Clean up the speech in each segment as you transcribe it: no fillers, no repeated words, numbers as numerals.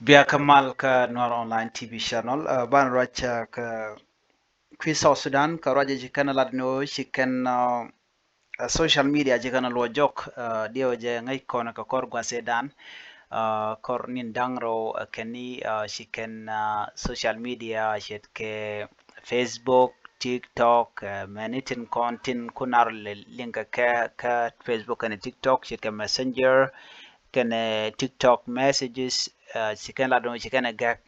Bia Kamal ka Noir Online TV channel ban racha ka kwi South Sudan ka raja jikana lad no chicken social media jikana lo jok dio je ngai kona ka kor gwa sedan kor nin dangro keni chicken social media shet ke Facebook TikTok manitin content kunar le linka ka Facebook and TikTok shet ka Messenger kene TikTok messages chicken ladon chicken gak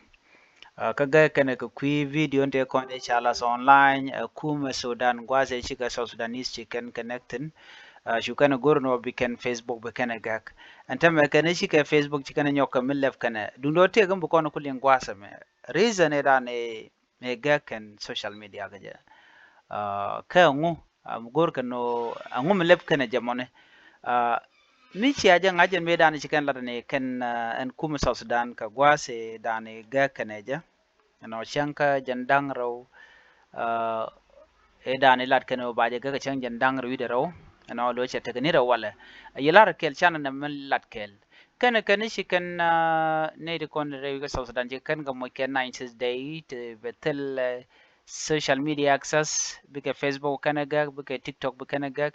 kaga kene ka kwi video nte konde chalas online kuma Sudan gwaze chika South Sudanese chicken connecting shukana gurno biken Facebook biken gak antame kene chika Facebook chikana nyoka millef kene dundo te gambu kono kulin gwasa me reason eda ne gak and social media gaja ka ngu gur kano ngu millef kene jamone uh, Michi aja ngajen me dani chicken ladane ken en kuma South Sudan ka gwase dani gak kene no shanka jandang raw uh, e dani lat kano baje ga chang jandang raw de raw no lo che tegni raw wala yilar kel chana na men lat kel kana shi kan ne de kon rew ga South Sudan je kan ga mo ken 90s day to betel social media access bike Facebook kana ga bike TikTok bike ga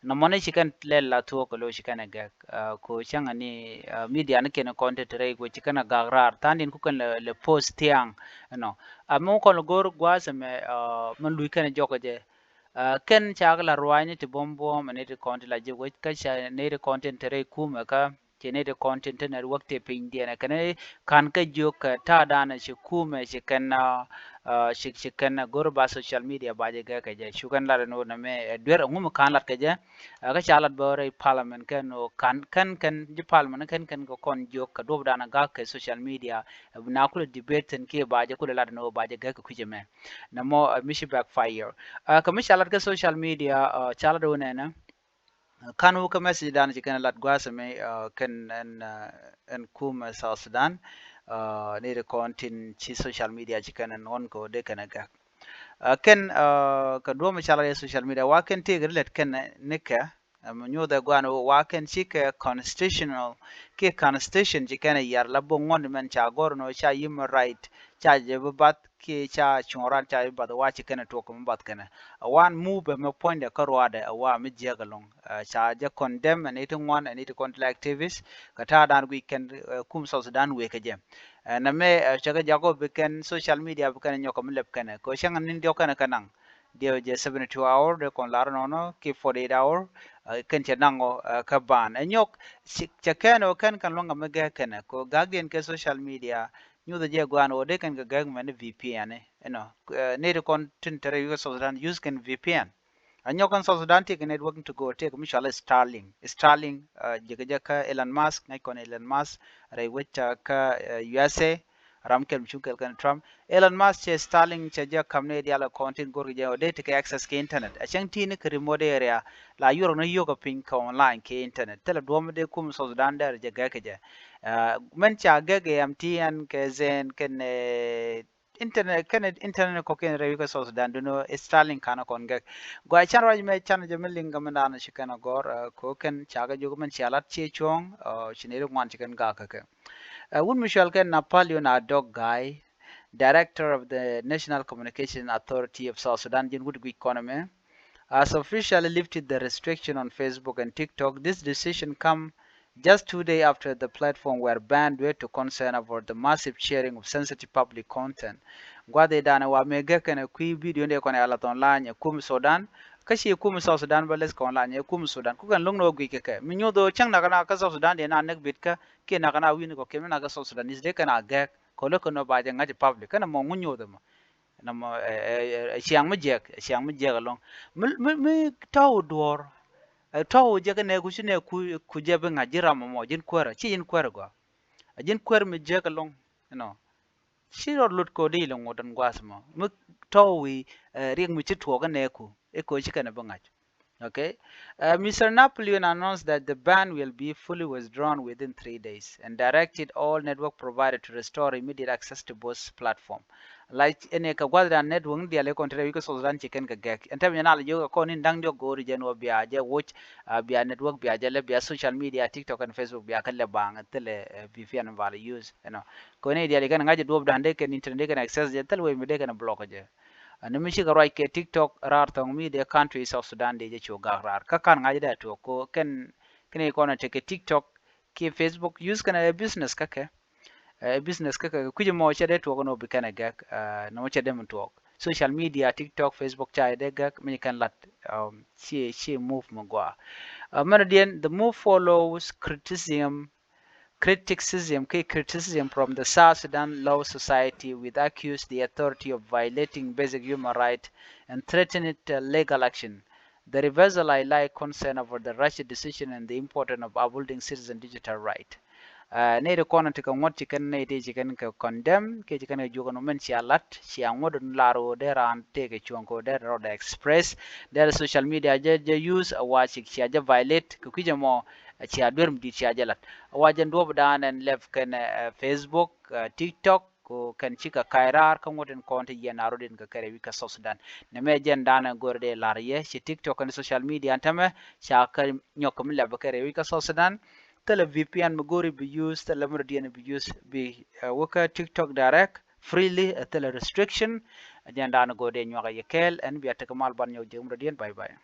na mone shi kan lella to ko lo shi kana ga ko changa ni media ne ken content re ko shi kana ga rar tandin ku kan le post tiang no amo ko gor gwasa me man lui kana joko je ken chagla rwani ti bombo mane ti content la je wo ka cha ne de content re kuma ka chene de content na wakte pin dia kana kan ka joka ta dana shi kuma shi kana shi kana gorba social media baje ga ka je shukan la no na me dwer ngum kan lat ka je ka chalat bore parliament kan no kan ji parliament kan ko kon joka do dana ga ka social media na kula debate ke baje kula la no baje ga ka kuje me na mo mishi backfire ka mi chalat ka social media chala do ne na kanu ka message dan jikan lat gwasa me kan en kuma South Sudan ne de kontin ci social media jikan on ko de kana ga ken ka do mi chala social media wa ken te gret ken nika nyo da gwano wa ken ci ka constitutional ke constitution jikan yar labo ngon men cha gorno cha human right cha je bat ke cha choran cha bat wa ci kana to ko bat kana wan move me point de karwa da wa mi jegalong cha je condemn and it one and it control activists kata dan weekend kum South Sudan we ka jem na me chaga jago beken social media beken nyoko mlep kana ko shanga nin dio kana kanang dio je 72 hour de kon lar no ki 48 hour ken che nango ka ban nyok cha kano kan longa mega kana ko gagden ke social media nyu da je gwan o de kan ga gag man VPN ne de kon tin tere yu South Sudan use kan VPN anyokan South Sudan take networking to go take mishala Starlink jega jaka Elon Musk ngai kon Elon Musk rai wacca ka USA ramkel mchukel kan Trump Elon Musk che Starlink che ja kamne dia la content gor je o take access ke internet a chang tin ke remote area la yoro no yoga pin ka online ke internet tele do mo de kum South Sudan der je ga ke je men cha ga ge MTN ke zen ken internet ko ken rewi ko South Sudan duno Starlink kana kon ga gwa chan raj me chan je melinga mandana shikana gor ko ken chaga jogo man chalat che chong chinere ngwan chicken ga ka Woon Michel ken Napoleon Adog guy director of the National Communication Authority of South Sudan jin wood economy has officially lifted the restriction on Facebook and TikTok. This decision comes just 2 days after the platform were banned due to concern about the massive sharing of sensitive public content. Gwade dana wa mega kana kui video ne kona ala online ya kum Sudan kashi kum South Sudan bales ka online ya kum Sudan ku kan longno gwi keke minyo do chang na kana ka South Sudan de na nek bit ka ke na kana win ko ke na ka South Sudan is de kana ga ko lo kono ba de ngaji public kana mo ngunyo do mo na mo siang mi jek long mi taw dor taw je ka ne ku shine ku je be ngaji ram mo jin kwara chi jin kwara go jin kwara mi jek long no shiro lut ko di lo ngodan gwasmo mi tawi ring mi chitwo ka ne ku e ko shi kana bangaj okay Mr. Napoleon announced that the ban will be fully withdrawn within 3 days and directed all network providers to restore immediate access to both platforms. like ene ka gwadra network dia le kontre wiko so dan chicken ka gek ente mi na le joga ko ni dang jo gori jen wo bia je watch bia network bia je le bia social media TikTok and Facebook bia kan le bang tele VPN vale use ko ne dia le kan ngaje do dande ken internet kan access je tel we mi de kan block je mi shi ka right ke TikTok rar tong mi de country South Sudan de je cho ga rar ka kan ngaje da to ko ken kene ko na take TikTok ke Facebook use kan a business ka ke business kaka kuje mo chede to no bikana gak no chede mun to social media TikTok Facebook cha de gak mi kan lat she move mo gwa manadian the move follows criticism from the South Sudan Law Society with accused the authority of violating basic human rights and threatened legal action. The reversal highlight concern over the Russia decision and the importance of upholding citizen digital right. Ne de kono tika ngot chicken ne te chicken ka condemn ke chicken e jogo no men chia lat chia ngodo laro de ran te ke chonko de road express de social media je use a watch chia je violate ku kije mo chia dorm di chia je lat wajen do dan and left kan Facebook TikTok ko kan chika kairar kan woden konti yen arodin ka kare wika South Sudan ne me jen dana gorde lariye chi TikTok kan social media antame cha ka nyokom le ba kare wika South Sudan tele VPN magori be used tele murdian be used be waka TikTok direct freely tele restriction agenda na gode nyoga yekel and be atakamal ban nyoga murdian bye bye